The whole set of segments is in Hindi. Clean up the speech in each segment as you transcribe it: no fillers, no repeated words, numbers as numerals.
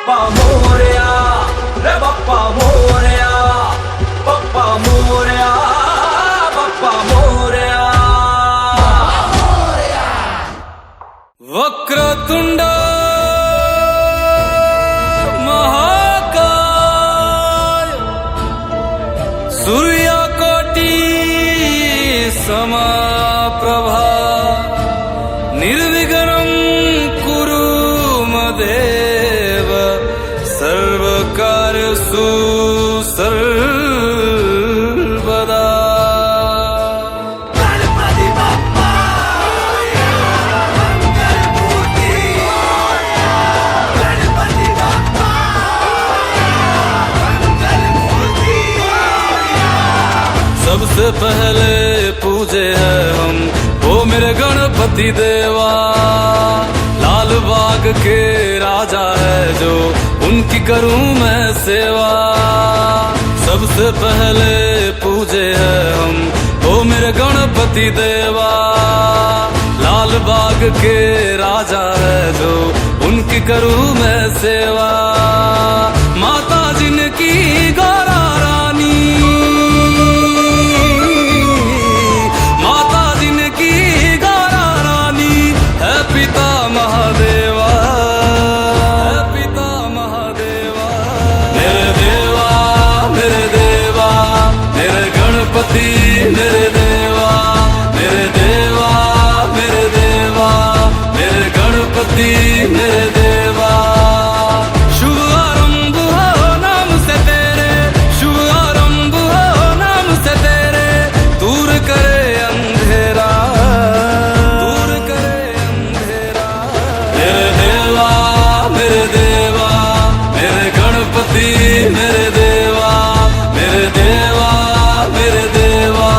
बाप्पा मोरया रे बाप्पा मोरया बाप्पा मोरया बाप्पा मोरया वक्रतुंड महाकाय सूर्यकोटि समप्रभा निर्विघ्नं कुरु मदेव सर्वकार्येषु सर्वदा। गणपति बप्पा मंगलमूर्ति गणपति बप्पा मंगलमूर्ति। सबसे पहले पूजे हैं हम ओ मेरे गणपति देवा, लाल बाग के राजा है जो उनकी करूं मैं सेवा। सबसे पहले पूजे हैं हम ओ मेरे गणपति देवा, लाल बाग के राजा है जो उनकी करूं मैं सेवा। माता जिनकी गौरा रानी, माता जिनकी गौरा रानी है पिता महादेवा, है पिता महादेवा। मेरे देवा मेरे देवा मेरे गणपति मेरे देवा, मेरे देवा मेरे देवा मेरे गणपति मेरे देवा। शुभ आरंभ हो नाम से तेरे, शुभ आरंभ हो नाम से तेरे, दूर करे अंधेरा, दूर करे अंधेरा। मेरे देवा मेरे देवा मेरे गणपति मेरे देवा, मेरे देवा मेरे देवा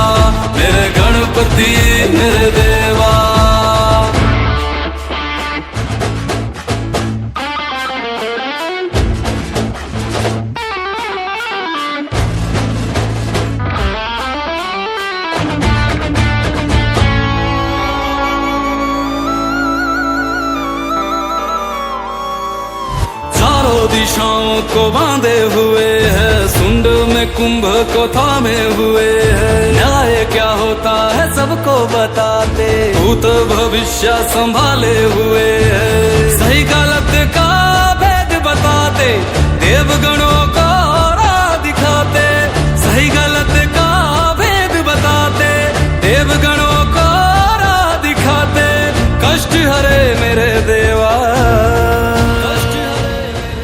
मेरे गणपति मेरे देवा। चारों दिशाओं को बांधे हुए है, सुंड में कुंभ को थामे हुए है। न्याय क्या होता है सबको बताते, भूत भविष्य संभाले हुए है। सही गलत का भेद बताते, देवगणों को राह दिखाते। सही गलत का भेद बताते, देवगणों को राह दिखाते। कष्ट हरे मेरे देवा, कष्ट हरे मेरे देवा।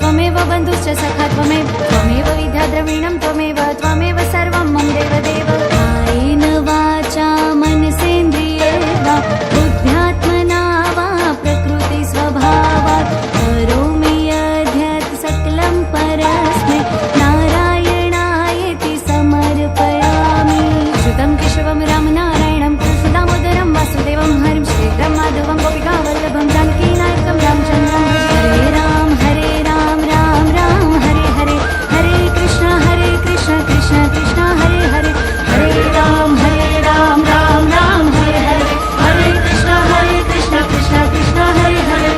त्वमेव बन्धुश्च सखा त्वमेव विद्या द्रविणं त्वमेव सर्वं मम देवदेव कायेन वाचा मनसेन्द्रियेर्वा बुद्ध्यात्मना वा प्रकृति स्वभावात् करोमि यद्यत् सकलं परस्मै नारायणायेति समर्पयामि श्रुतं केशवं रामनारायणं कृष्णदामोदरं वासुदेवं हरिं श्रीधरं माधवं गोपिकावल्लभं जानकीनायकं रामचन्द्रं भजे हरे राम राम राम हरे हरे हरे कृष्ण कृष्ण कृष्ण हरे हरे हरे राम राम राम हरे हरे हरे कृष्ण कृष्ण कृष्ण हरे हरे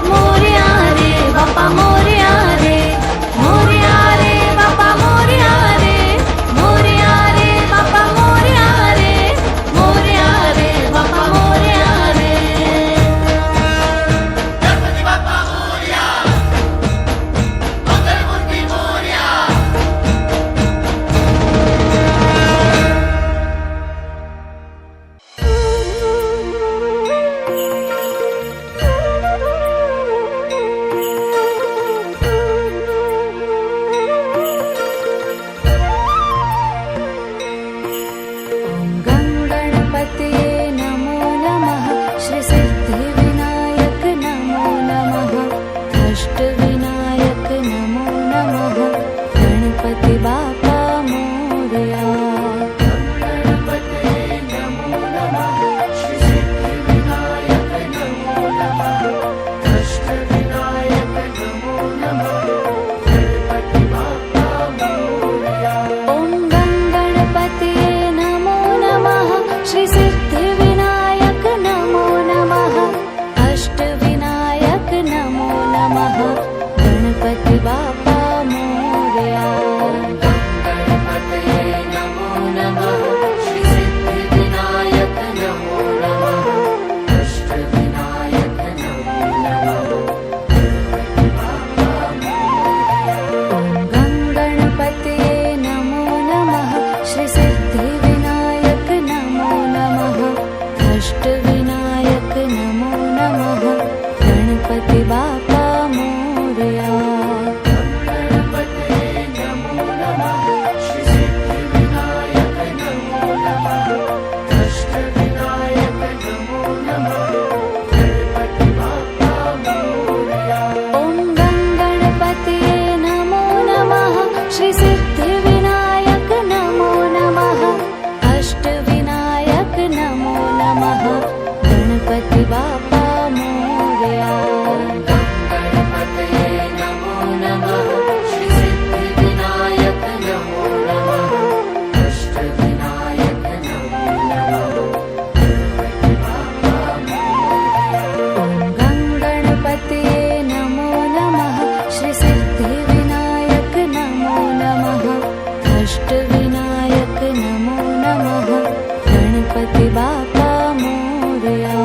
मोरया रे बापा मोरया रे बापा मोरया रे बापा मोरया रे बापा मोरया रे गणपति बाप्पा मोरया, मंगलमूर्ति मोरया। गं गणपतये नमो नमः श्रीसिद्धिविनायक नमो नमः अष्टविनायक नमो नमः गणपति बाप्पा मोरया गणपतये नमो नमः श्रीसिद्धिविनायक नमो नमः अष्टविनायक नमो नमः गणपति बाप्पा मोरया ॐ गं गणपतये नमो नमः श्रीसिद्धिविनायक नमो नमः अष्टविनायक नमो नमः गणपति बाप्पा मोरया गणपतये नमो नमः श्रीसिद्धिविनायक नमो नमः अष्टविनायक नमो नमः गणपति बाप्पा मोरया ॐ गं गणपतये नमो नमः श्रीसिद्धिविनायक नमो नमः अष्टविनायक नमो नमः गणपति बाप्पा मोरया गणपतये नमो नमः श्रीसिद्धिविनायक नमो नमः अष्टविनायक नमो नमः गणपति बाप्पा मोरया ॐ गं गणपतये नमो नमः श्रीसिद्धिविनायक नमो नमः अष्टविनायक नमो नमः गणपति बाप्पा मोरया गणपतये नमो नमः श्रीसिद्धिविनायक नमो नमः अष्टविनायक नमो नमः गणपति बाप्पा मोरया ॐ गं गणपतये नमो नमः श्रीसिद्धिविनायक नमो नमः अष्टविनायक नमो नमः गणपति बाप्पा मोरया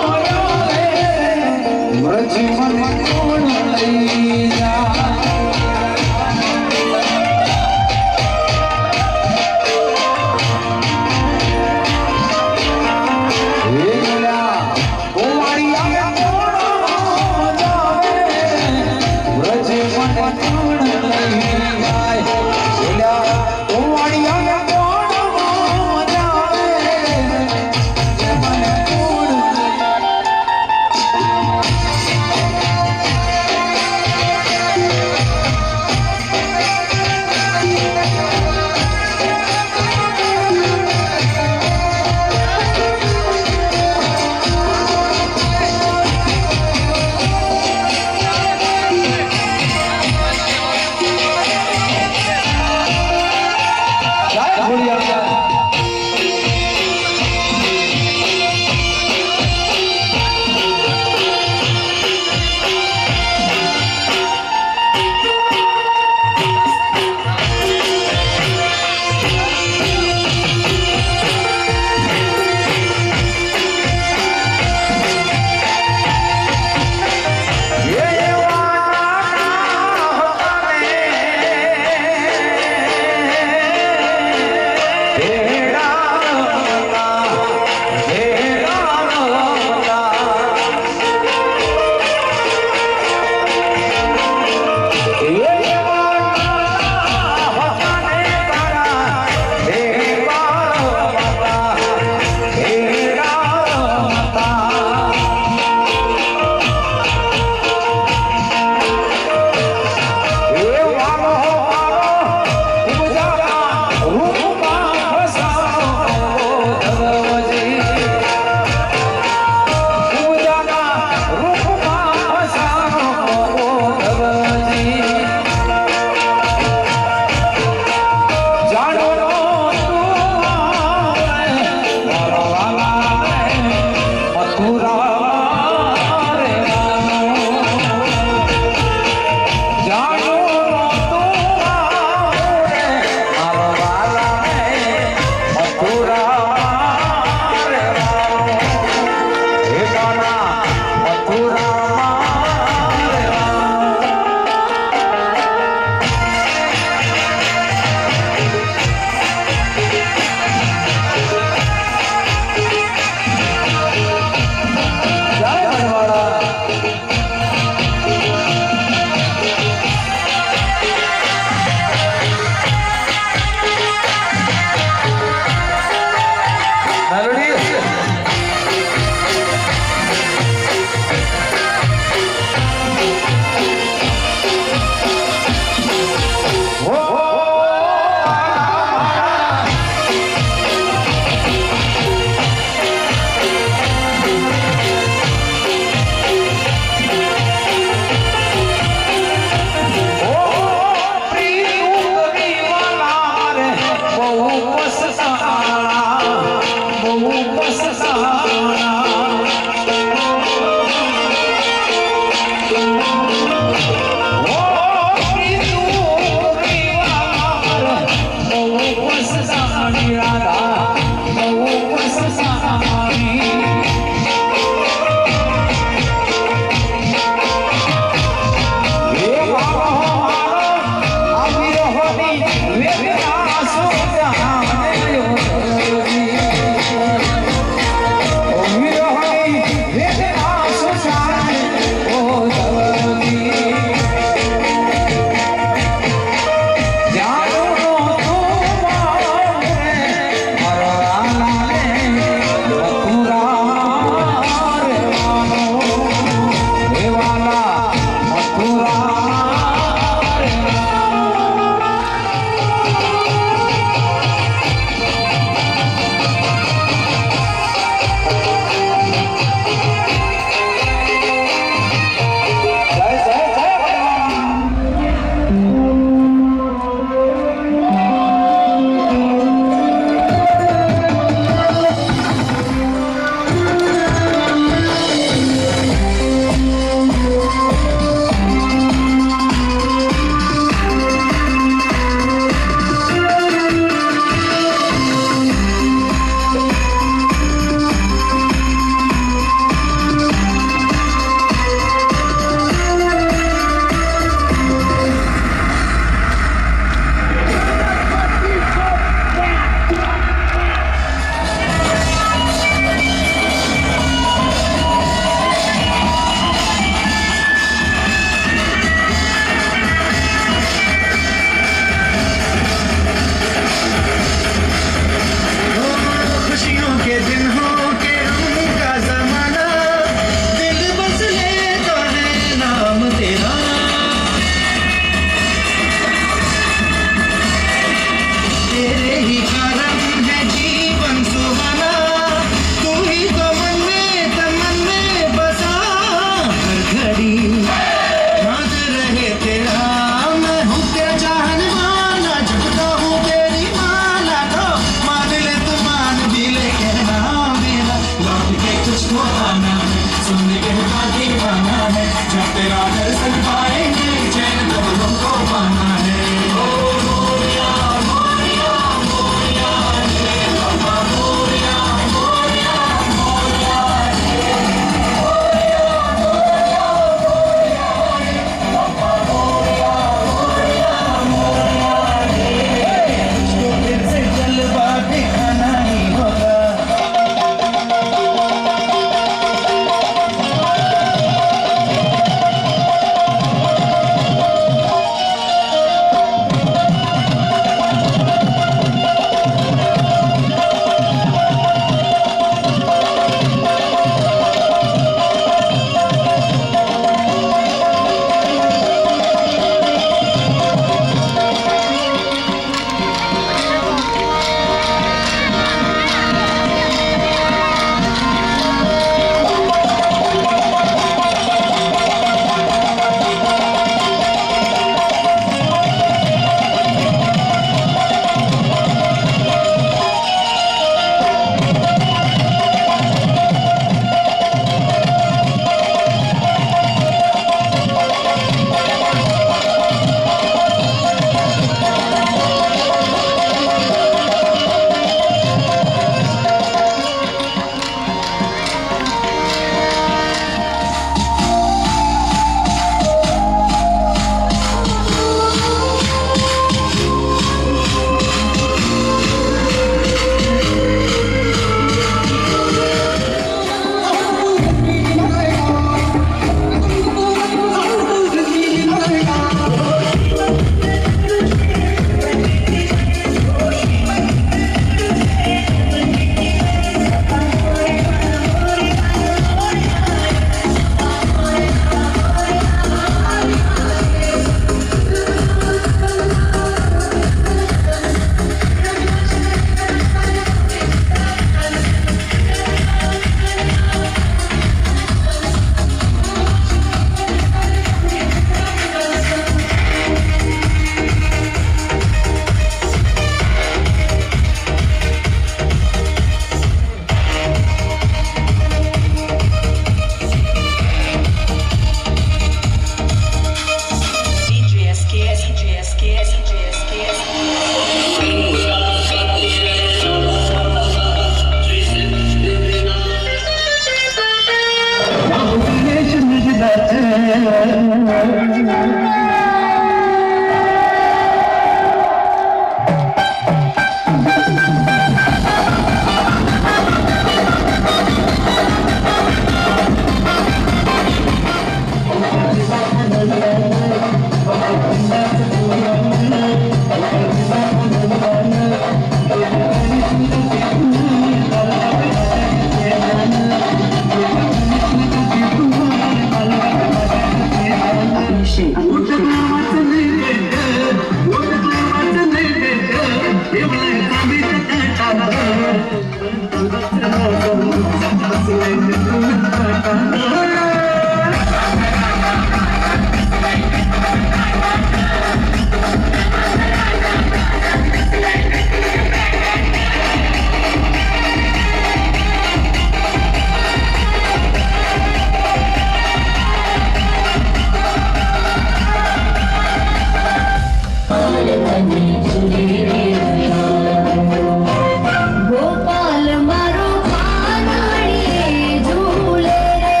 ગોપાલ મારો પારણીએ ઝૂલે રે,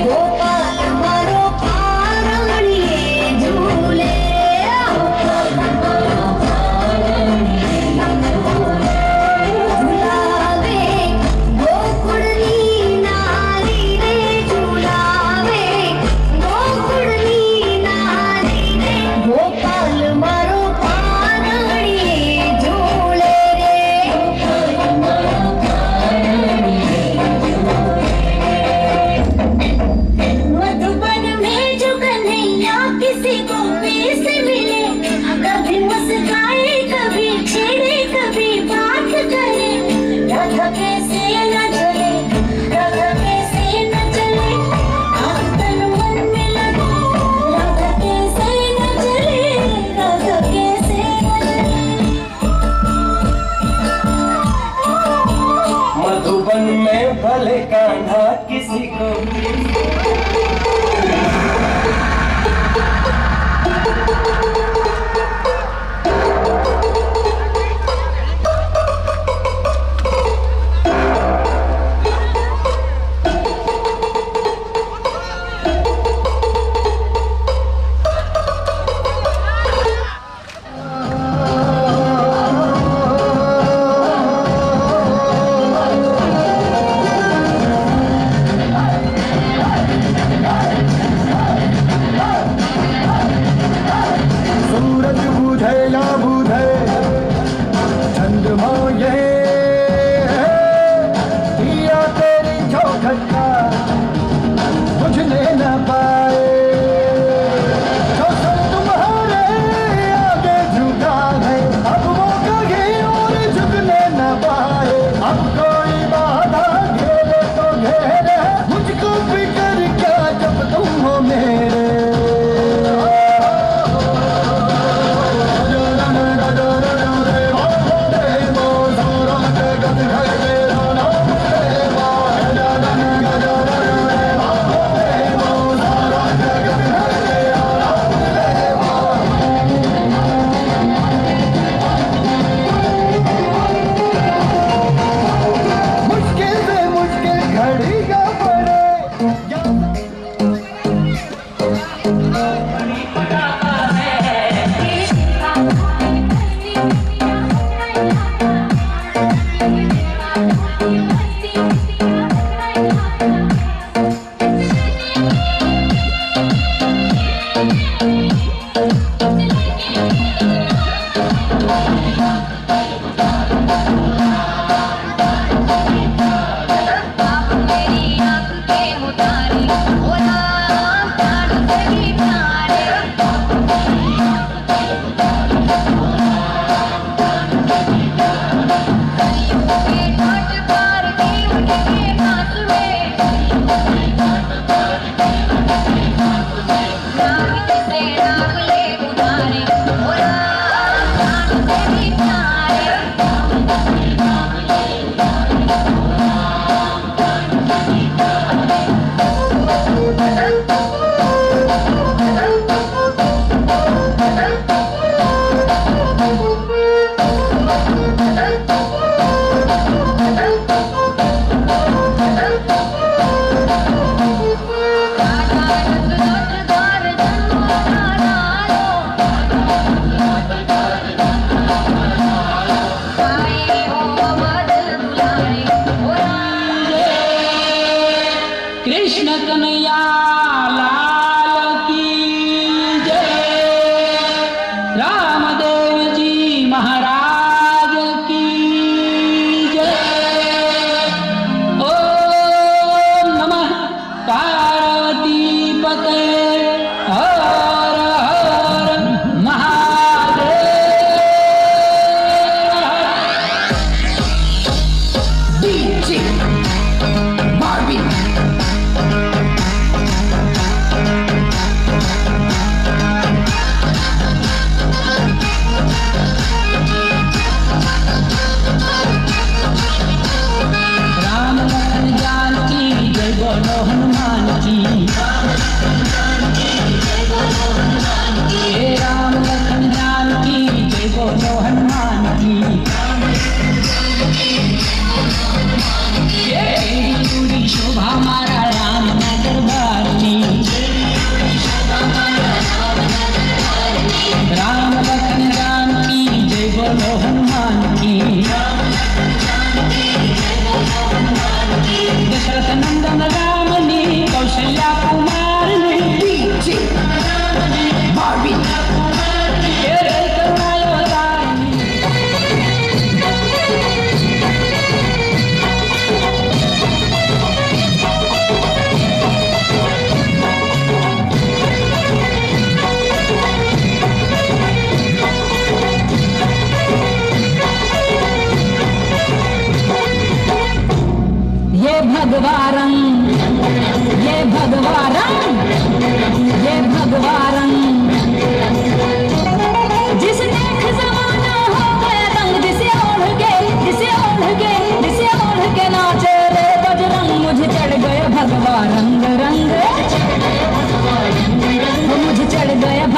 ગોપાલ મારો પારણીએ ઝૂલે ઝુલાવે ગોકુળની નારી રે, ઝુલાવે ગોકુળ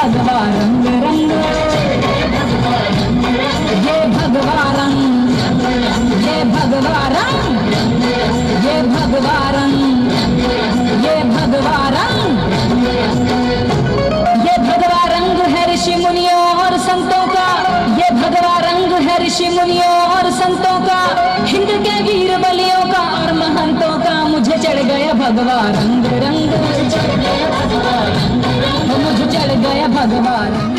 भगवा रंग रंग, ये भगवा रंग, ये भगवा रंग, ये भगवा रंग, ये भगवा रंग, ये भगवा रंग है ऋषि मुनियों और संतों का, ये भगवा रंग है ऋषि मुनियों और संतों का, हिंद के वीर बलियों का और महंतों का। मुझे चढ़ गया भगवा रंग रंग, मुझे चढ़ गया भगवा रंग।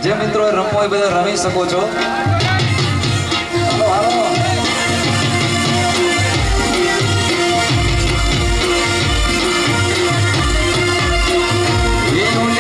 જે મિત્રો રમવો એ બધા રમી શકો છો. હાલો હાલો. Yeah.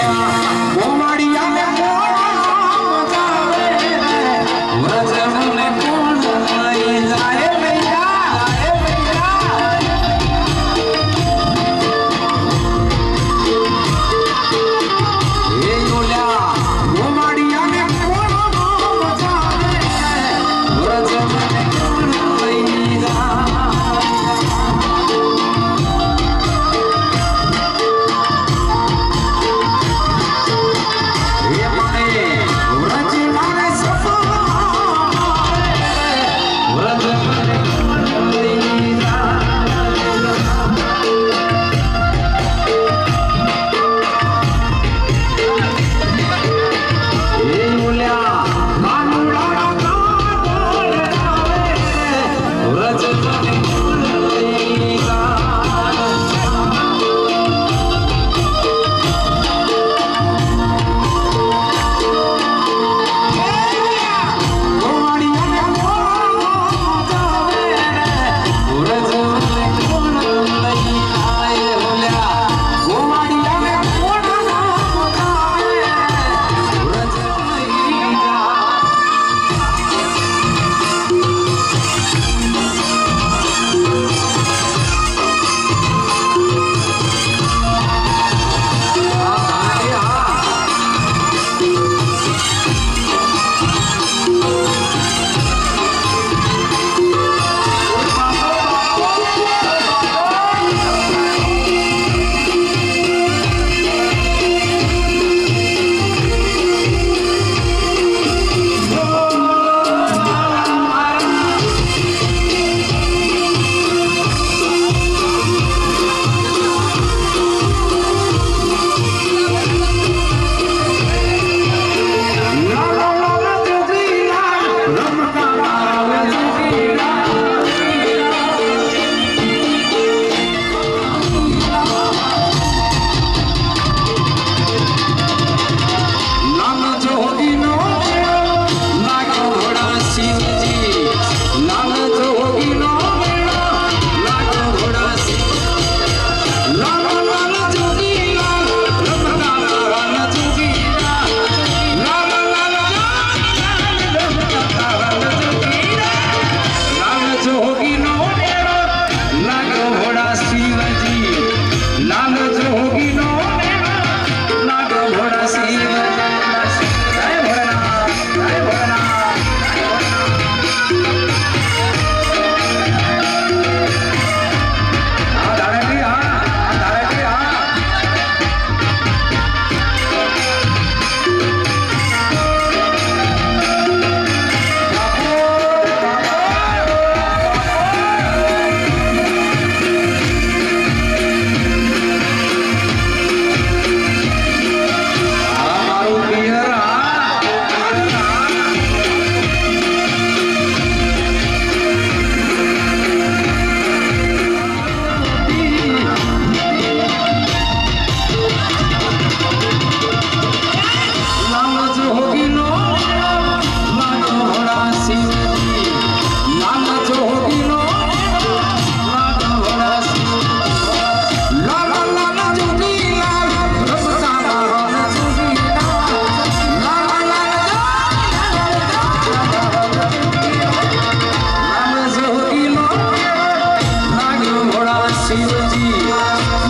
શિવજી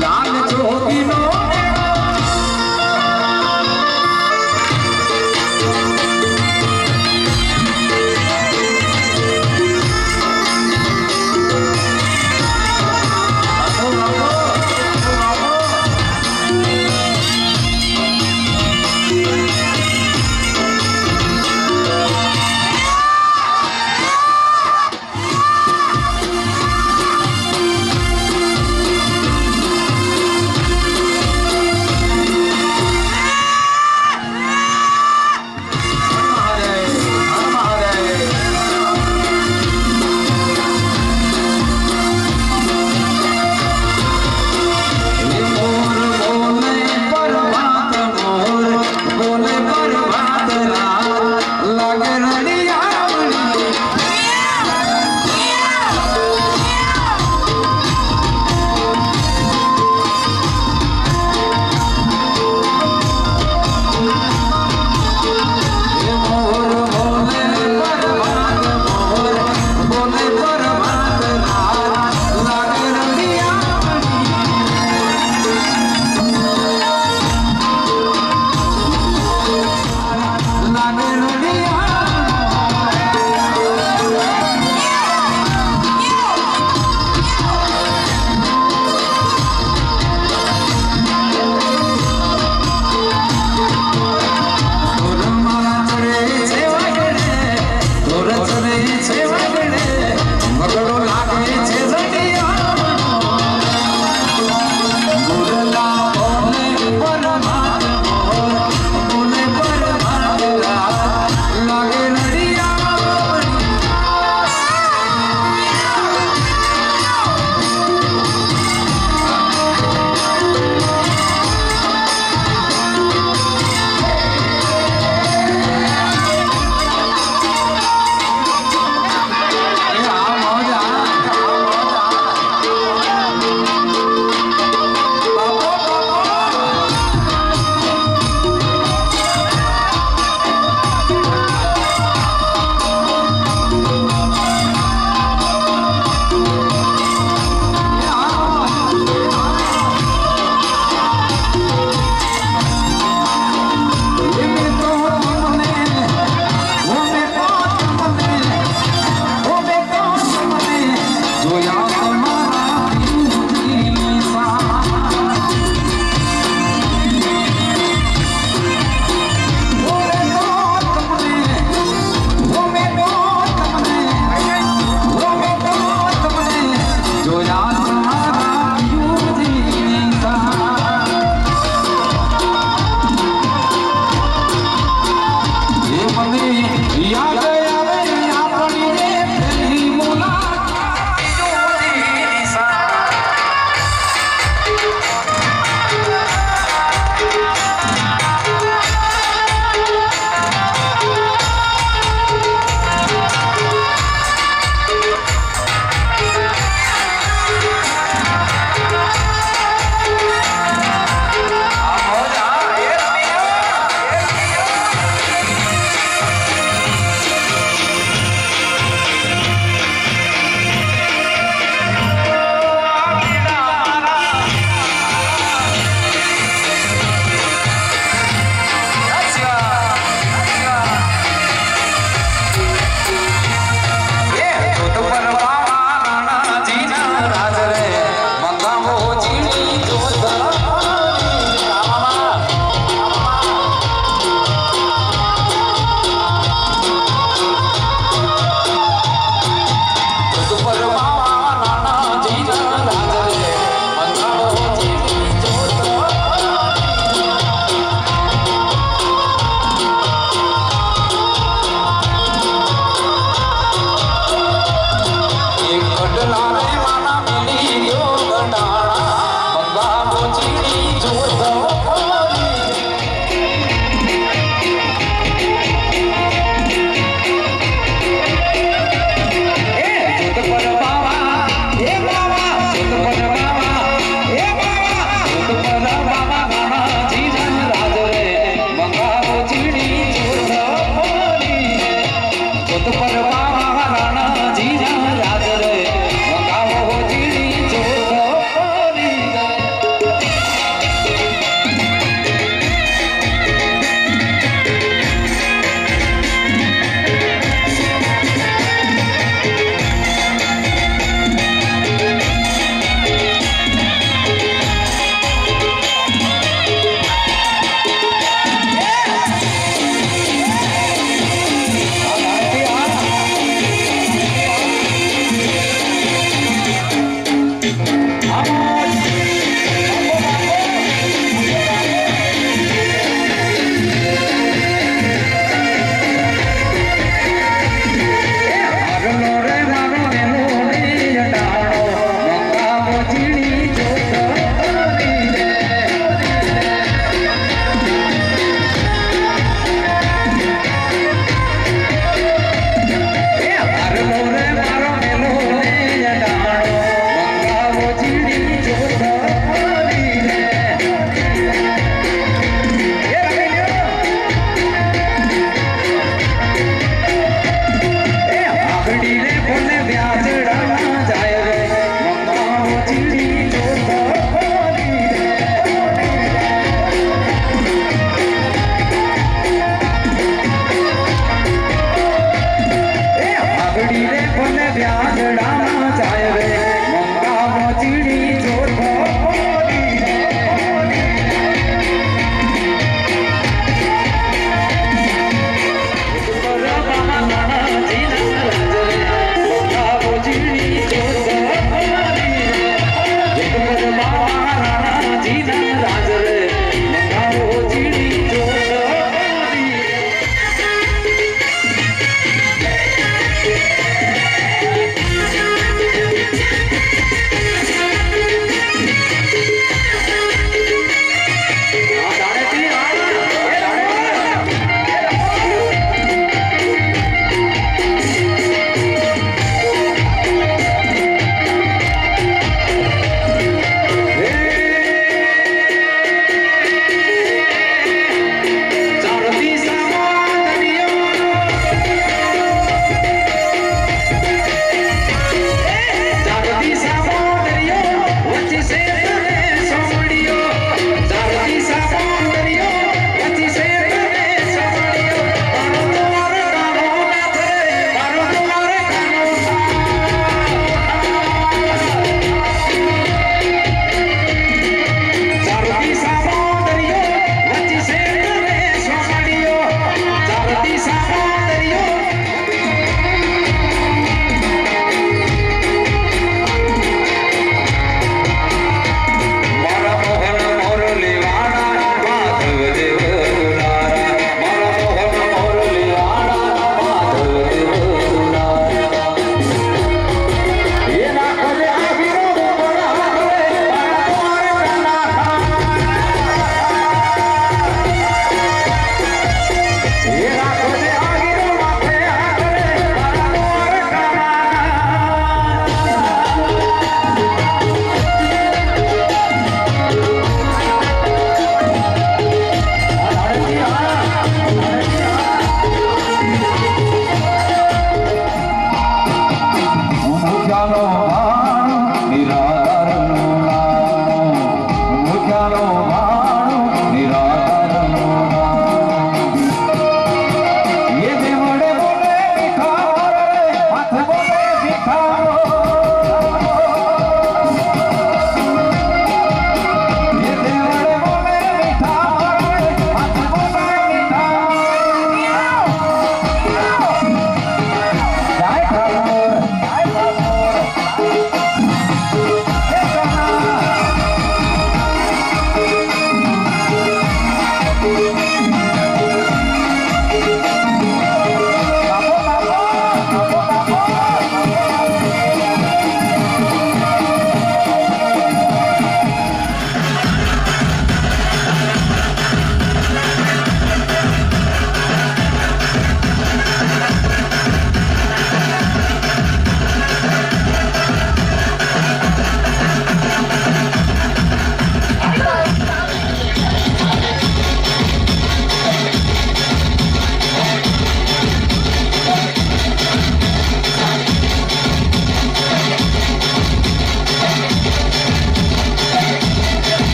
લાલ જોગીનો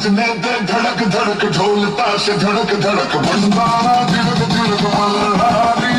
बजने दे धड़क धड़क ढोल ताश धड़क धड़क भंडारा तिलक तिलक मल्हारी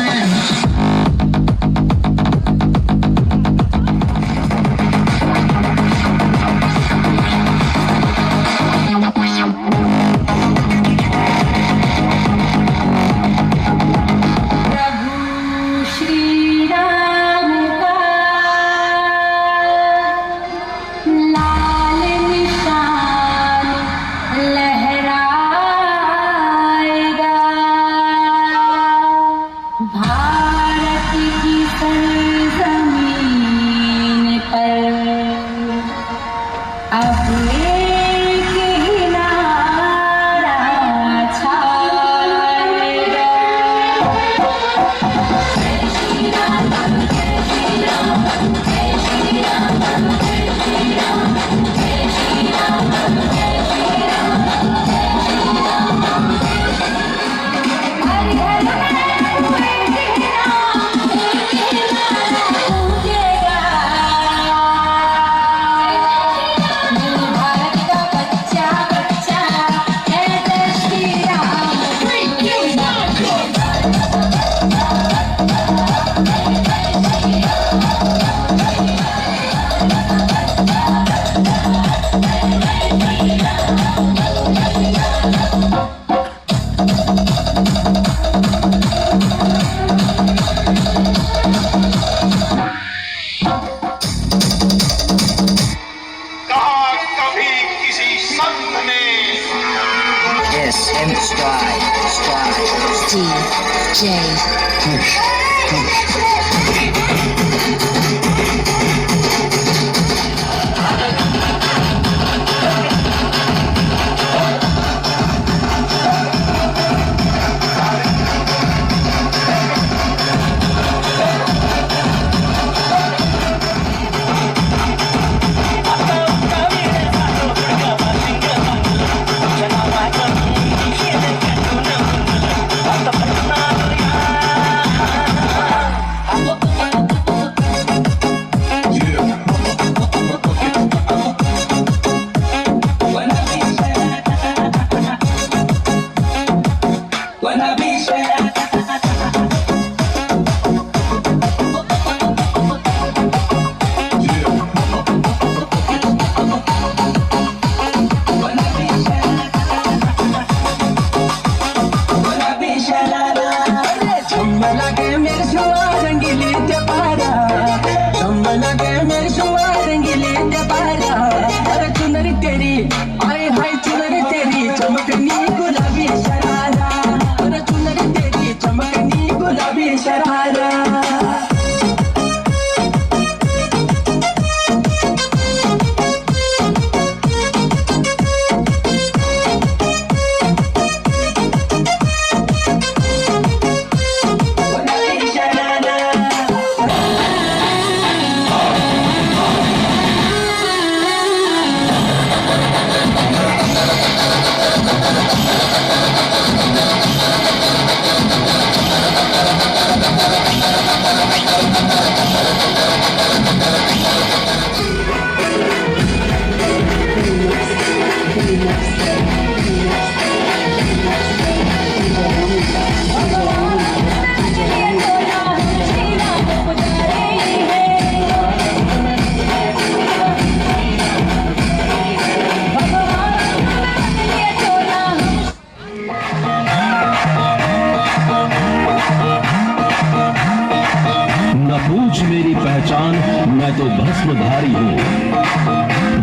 मैं तो भस्मधारी हूँ,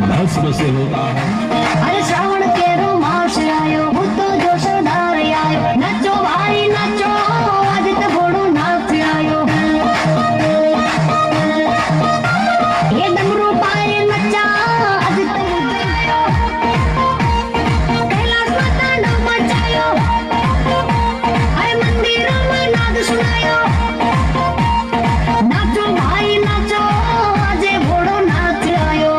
भस्म से होता है। अरे श्रावण के रोमांच आयो, भूतो जोश धार आयो, नचो भाई नचो, आज तो घोड़ो नाच आयो। ये डमरू पाए नचा, आज तो आयो, कैलाश माता डम मचायो, अरे मंदिरों में नाद सुनायो। नाचो भाई नाचो, आज घोड़ो नाच आयो।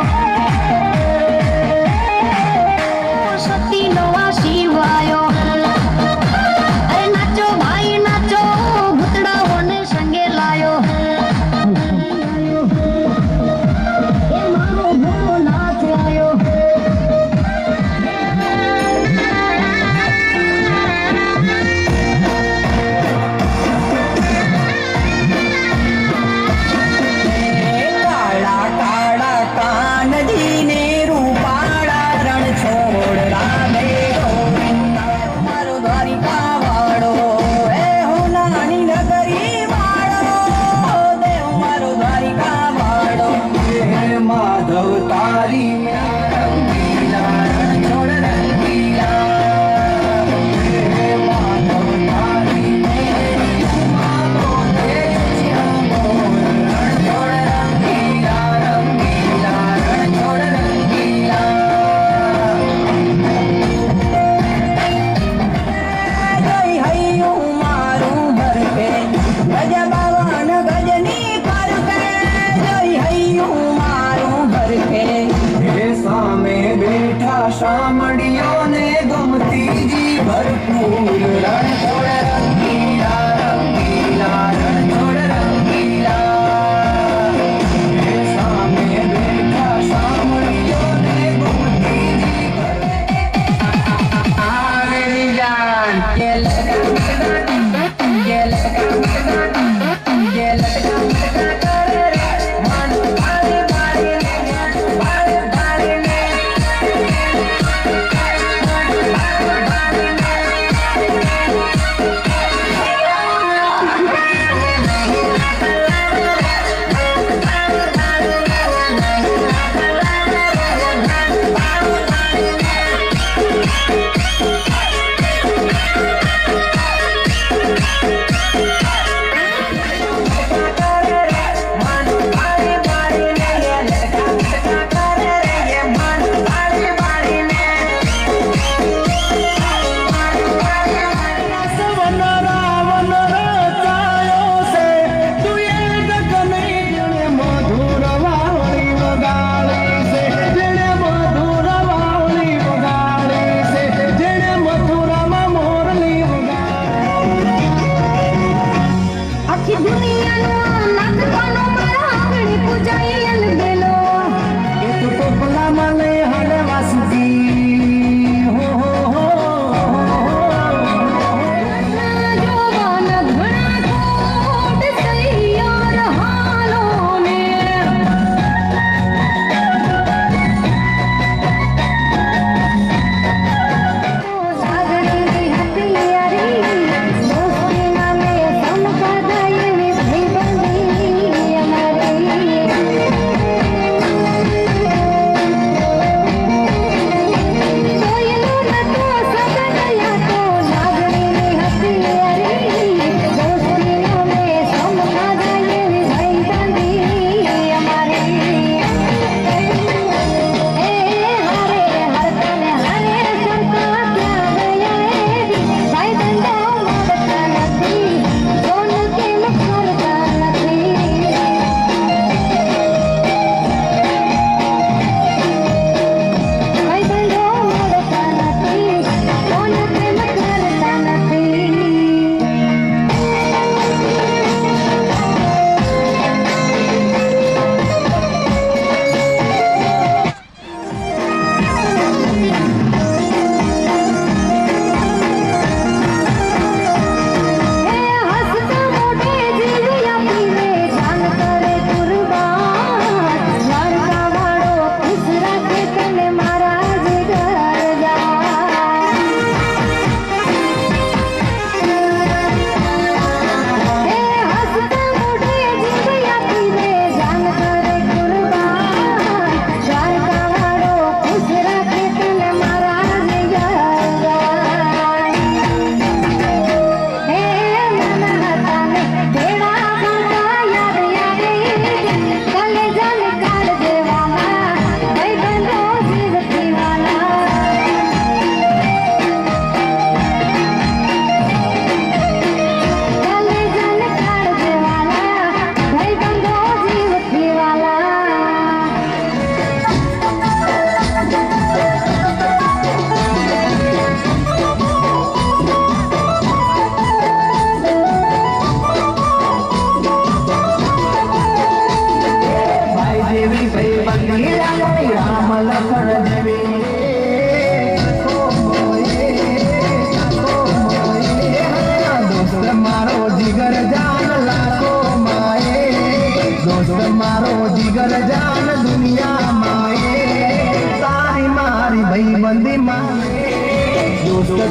बारी में रंगीला रण छोड़ रंगीला माधव बारी में माधव तेज रण छोड़ रंगीला रंगीला रण छोड़ रंगीला गई हईयूं मारूं भर के गज बावन गजनी पर के गई हईयूं मारूं भर के सामे बैठा शामड़ियों ने गुमती जी भरपूर रण छोड़ रंगीला रंगीला रण छोड़ रंगीला सामे बैठा शामड़ियों ने गुमती जी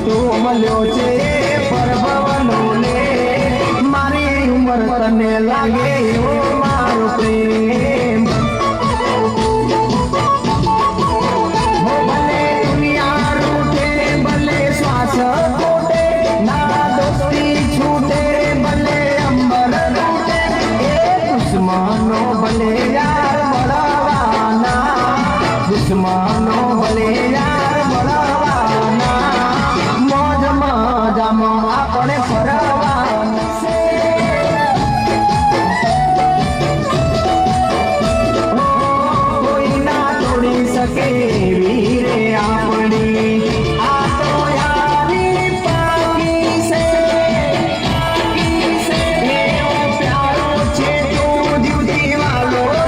તો મળ્યો છે પરભવનો ને મારી ઉંમર તને લાગે એવો મારો પ્રેમ ભલે યાર મળવાના દુશ્મનો ભલે યાર મળવાના મોજ મજામાં આપણે ફરવાના છે કોઈ ના તોડી શકે વીરે આપણી આ તો યારી પાકી છે એવો પ્યારો છે તું દીદી વાલો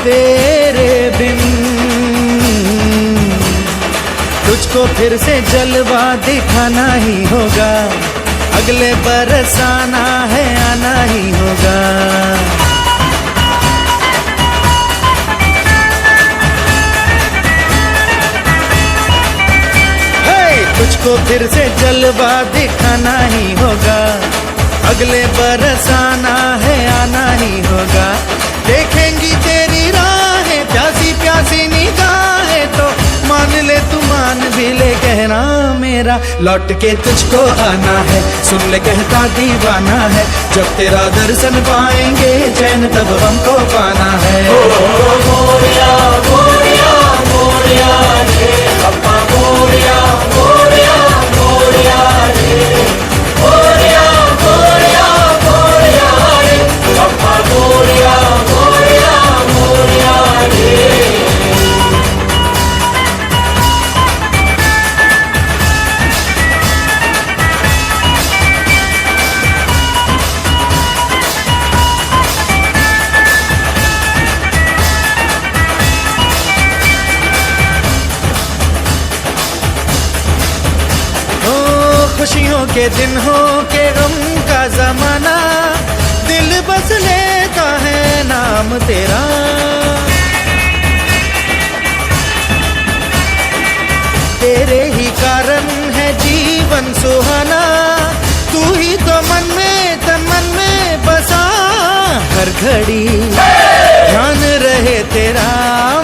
तेरे बिन। तुझको फिर से जलवा दिखाना ही होगा, अगले बरस आना है, आना ही होगा। तुझको फिर से जलवा दिखाना ही होगा, अगले बरस आना है, आना ही होगा। देखेंगी तेरी राहें प्यासी प्यासी निगाहें, तो मान ले तू मान भी ले कहना मेरा, लौट के तुझको आना है। सुन ले कहता दीवाना है, जब तेरा दर्शन पाएंगे चैन तब हमको पाना है। मोरिया मोरिया मोरिया रे पप्पा मोरिया मोरिया मोरिया रे मोरिया मोरिया मोरिया रे पप्पा मोरिया मोरिया मोरिया रे। खुशियों के दिन हो के गम का जमाना, दिल बस लेता है नाम तेरा। तेरे ही कारण है जीवन सुहाना, तू ही तो मन में तन मन में बसा। हर घड़ी ध्यान रहे तेरा,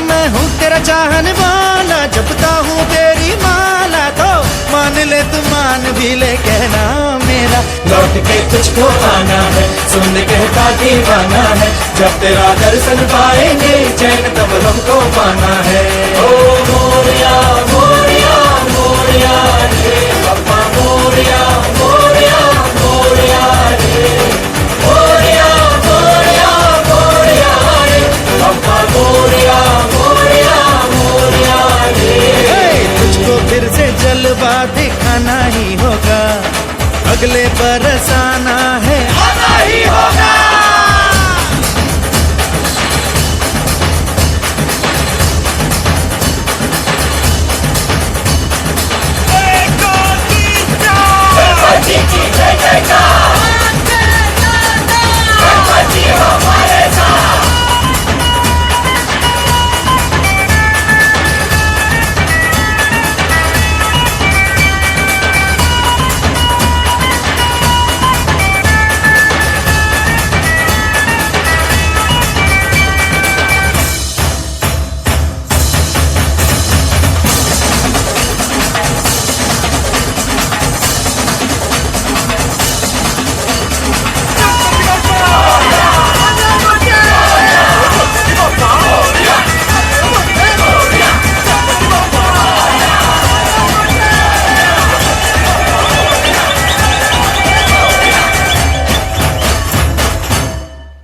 मैं हूँ तेरा चाहने वाला, जपता हूँ तेरी माला, तो मान ले तू मान भी ले कहना मेरा, लौट के तुझको आना है। सुन ले कहता दीवाना है, जब तेरा दर्शन पाएंगे चैन तब हमको पाना है। ओ मोरिया